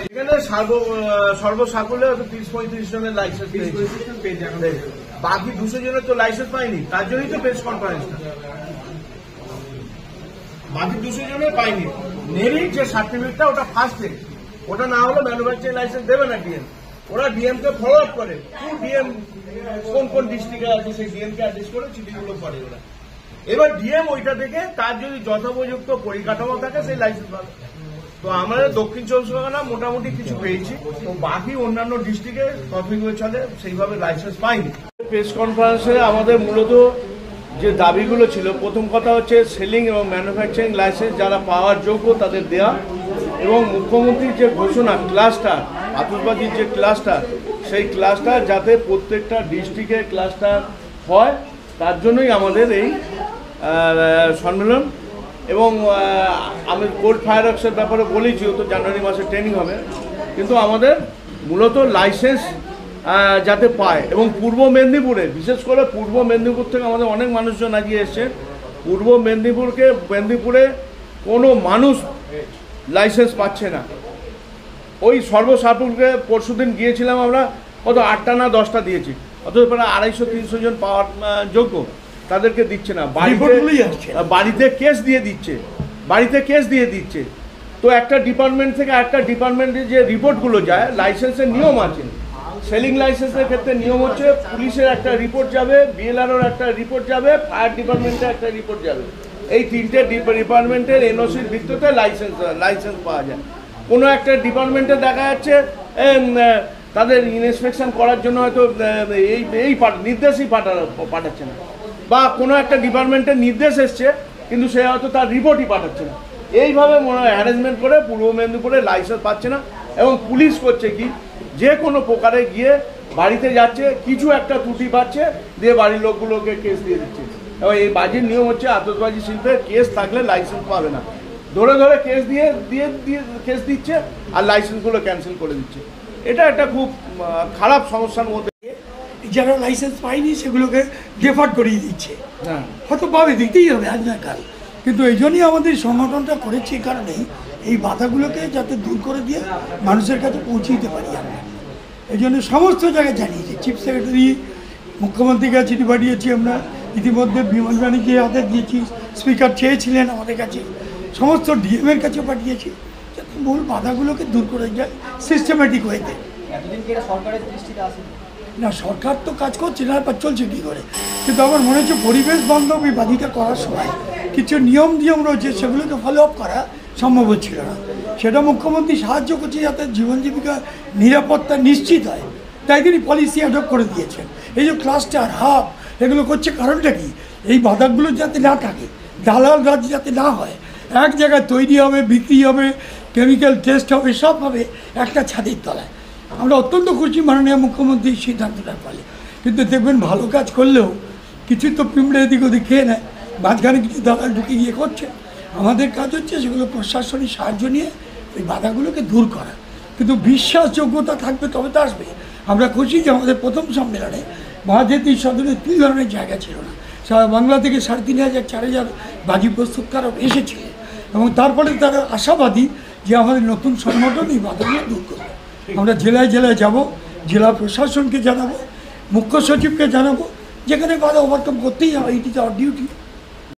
এখানে সর্বসাকুল্যে 30-35 জনের লাইসেন্স পেয়েছে, বাকি 200 জনের তো লাইসেন্স পায়নি, তার জন্যই তো প্রেস কনফারেন্সটা। বাকি 200 জনের পায়নি, নেরির যে সার্টিফিকেটটা ওটা ফার্স্টে, ওটা না হলে ম্যানুফ্যাকচারিং লাইসেন্স দেবে না ডিএম। ওরা ডিএম কে ফলো আপ করে, ডিএম কোন কোন ডিস্ট্রিক্টে আছে সেই ডিএম কে অ্যাড্রেস করে চিঠিগুলো করে ওরা। এবার ডিএম ওইটা দেখে তার যদি যথোপযুক্ত পরিকাঠামো থাকে সেই লাইসেন্স পাবে। তো আমাদের দক্ষিণ 24 পরগনা মোটামুটি কিছু পেয়েছি, তো বাকি অন্যান্য ডিস্ট্রিক্টে ট্রাফিক চলে সেইভাবে লাইসেন্স পাইনি। প্রেস কনফারেন্সে আমাদের মূলত যে দাবিগুলো ছিল, প্রথম কথা হচ্ছে সেলিং এবং ম্যানুফ্যাকচারিং লাইসেন্স যারা পাওয়ার যোগ্য তাদের দেওয়া, এবং মুখ্যমন্ত্রীর যে ঘোষণা ক্লাস্টার, আতশবাজির যে ক্লাস্টার, সেই ক্লাস্টার যাতে প্রত্যেকটা ডিস্ট্রিক্টে ক্লাস্টার হয়, তার জন্যই আমাদের এই সম্মেলন। এবং আমি কোল্ড ফায়ার ওয়ার্কসের ব্যাপারে বলেছি, তো জানুয়ারি মাসে ট্রেনিং হবে, কিন্তু আমাদের মূলত লাইসেন্স যাতে পায়। এবং পূর্ব মেদিনীপুরে, বিশেষ করে পূর্ব মেদিনীপুর থেকে আমাদের অনেক মানুষজন এগিয়ে এসছে। পূর্ব মেদিনীপুরে কোনো মানুষ লাইসেন্স পাচ্ছে না। ওই সর্বসাকুল্যে পরশুদিন গিয়েছিলাম আমরা, কত 8টা না 10টা দিয়েছি, অথচ প্রায় 250-300 জন পাওয়ার যোগ্য, তাদেরকে দিচ্ছে না। বাড়িতে কেস দিয়ে দিচ্ছে। তো একটা ডিপার্টমেন্ট থেকে একটা ডিপার্টমেন্টে যে রিপোর্টগুলো যায়, লাইসেন্সের নিয়ম আছে। সেলিং লাইসেন্সের ক্ষেত্রে নিয়ম হচ্ছে পুলিশের একটা রিপোর্ট যাবে, বিএলআরওর একটা রিপোর্ট যাবে, ফায়ার ডিপার্টমেন্টের একটা রিপোর্ট যাবে। এই 3টে ডিপার্টমেন্টের এনওসির ভিত্তিতে লাইসেন্স পাওয়া যায়। কোনো একটা ডিপার্টমেন্টে দেখা যাচ্ছে তাদের ইন্সপেকশন করার জন্য হয়তো নির্দেশই পাঠাচ্ছে না, বা কোনো একটা ডিপার্টমেন্টের নির্দেশ এসছে কিন্তু সে হয়তো তার রিপোর্টই পাঠাচ্ছে না। এইভাবে হ্যারাসমেন্ট করে পূর্ব মেদিনীপুরে লাইসেন্স পাচ্ছে না। এবং পুলিশ করছে কি, যে কোনো প্রকারে গিয়ে বাড়িতে যাচ্ছে, কিছু একটা ত্রুটি পাচ্ছে, দিয়ে বাড়ির লোকগুলোকে কেস দিয়ে দিচ্ছে। এবং এই বাজির নিয়ম হচ্ছে আতশবাজি শিল্পে কেস থাকলে লাইসেন্স পাবে না, ধরে কেস দিয়ে কেস দিচ্ছে আর লাইসেন্সগুলো ক্যান্সেল করে দিচ্ছে। এটা একটা খুব খারাপ সমস্যার মধ্যে। যারা লাইসেন্স পায়নি সেগুলোকে ডেফার্ট করিয়ে দিচ্ছে, হয়তো পাবে, দিতেই হবে আজ না কাল। কিন্তু এই জন্যই আমাদের সংগঠনটা করেছি, এই কারণেই এই বাধাগুলোকে যাতে দূর করে দিয়ে মানুষের কাছে পৌঁছে দিতে পারি আমরা। এই জন্য সমস্ত জায়গায় জানিয়েছি, চিফ সেক্রেটারি, মুখ্যমন্ত্রীর কাছে চিঠি পাঠিয়েছি আমরা, ইতিমধ্যে বিমল বাণীকে হাতে দিয়েছি, স্পিকার চেয়েছিলেন আমাদের কাছে, সমস্ত ডিএমের কাছে পাঠিয়েছি, যাতে মূল বাধাগুলোকে দূর করে যায় সিস্টেমেটিক ওয়েতে। না, সরকার তো কাজ করছে না, চলছে কী করে। কিন্তু আমার মনে হচ্ছে পরিবেশ বান্ধব এই বাধিটা করার সময় কিছু নিয়ম রয়েছে, সেগুলোকে ফলো আপ করা সম্ভব হচ্ছিল না। সেটা মুখ্যমন্ত্রী সাহায্য করছে যাতে জীবন জীবিকা নিরাপত্তা নিশ্চিত হয়, তাই তিনি পলিসি অ্যাডপ্ট করে দিয়েছেন। এই যে ক্লাস্টার, হাব, এগুলো করছে কারণটা কি, এই বাধাগুলো যাতে না থাকে, দালাল রাজ যাতে না হয়, এক জায়গায় তৈরি হবে, বিক্রি হবে, কেমিক্যাল টেস্ট হবে, সব হবে একটা ছাদের তলায়। আমরা অত্যন্ত খুশি মাননীয় মুখ্যমন্ত্রীর সিদ্ধান্তটার ফলে। কিন্তু দেখবেন ভালো কাজ করলেও কিছু তো পিঁপড়ে এদিক ওদিক খেয়ে নেয়, মাঝখানে কিছু দালাল ঢুকে গিয়ে করছে। আমাদের কাজ হচ্ছে সেগুলো প্রশাসনিক সাহায্য নিয়ে ওই বাধাগুলোকে দূর করা। কিন্তু বিশ্বাসযোগ্যতা থাকবে তবে তো আসবে। আমরা খুশি যে আমাদের প্রথম সম্মেলনে মহাজাতির সদনে 3 ধরনের জায়গা ছিল না, সারা বাংলা থেকে 3500-4000 বাজি প্রস্তুতকারক এসেছিলেন, এবং তারপরে তারা আশাবাদী যে আমাদের নতুন সংগঠন এই বাধাগুলো দূর করবে। আমরা জেলায় যাব, জেলা প্রশাসনকে জানাবো, মুখ্য সচিবকে জানাবো, যেখানে বাধা ওভারকাম করতেই হবে, এটি তো আমার ডিউটি।